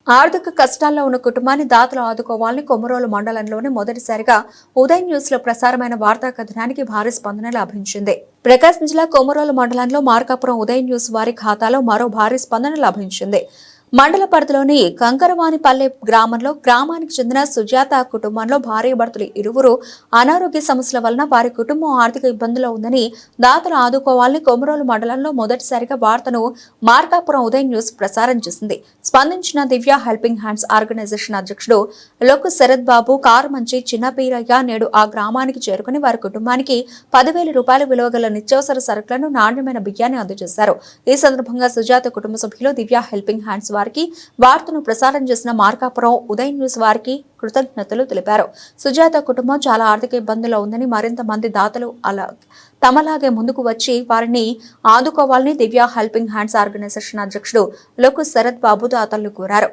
ఆర్థిక కష్టాల్లో ఉన్న కుటుంబాన్ని దాతలు ఆదుకోవాలని కొమరోలు మండలంలోని మొదటిసారిగా ఉదయ్ న్యూస్ లో ప్రసారమైన వార్తా కథనానికి భారీ స్పందన లభించింది. ప్రకాశం జిల్లా కొమరోలు మండలంలో మార్కాపురం ఉదయ్ న్యూస్ వారి ఖాతాలో మరో భారీ స్పందన లభించింది. మండల పరిధిలోని కంకరవానిపల్లె గ్రామంలో గ్రామానికి చెందిన సుజాత కుటుంబంలో భార్య భర్తలు ఇరువురు అనారోగ్య సమస్యల వలన వారి కుటుంబం ఆర్థిక ఇబ్బందుల్లో ఉందని దాతలు ఆదుకోవాలని కొమరోలు మండలంలో మొదటిసారిగా వార్తను మార్కాపురం ఉదయ్ న్యూస్ ప్రసారం చేసింది. స్పందించిన దివ్య హెల్పింగ్ హ్యాండ్స్ ఆర్గనైజేషన్ అధ్యక్షుడు లోకు శరత్ బాబు కారు మంచి చిన్నపీరయ్య నేడు ఆ గ్రామానికి చేరుకుని వారి కుటుంబానికి 10,000 రూపాయల విలువ గల నిత్యావసర సరుకులను నాణ్యమైన బియ్యాన్ని అందజేశారు. ఈ సందర్భంగా సుజాత కుటుంబ సభ్యులు దివ్య హెల్పింగ్ హ్యాండ్స్ వారికి వార్తను ప్రసారం చేసిన మార్కాపురం ఉదయ్ న్యూస్ వారికి కృతజ్ఞతలు తెలిపారు. సుజాత కుటుంబం చాలా ఆర్థిక ఇబ్బందుల్లో ఉందని మరింత మంది దాతలు తమలాగే ముందుకు వచ్చి వారిని ఆదుకోవాలని దివ్య హెల్పింగ్ హ్యాండ్స్ ఆర్గనైజేషన్ అధ్యక్షుడు లోకు శరత్ బాబు దాతలు కోరారు.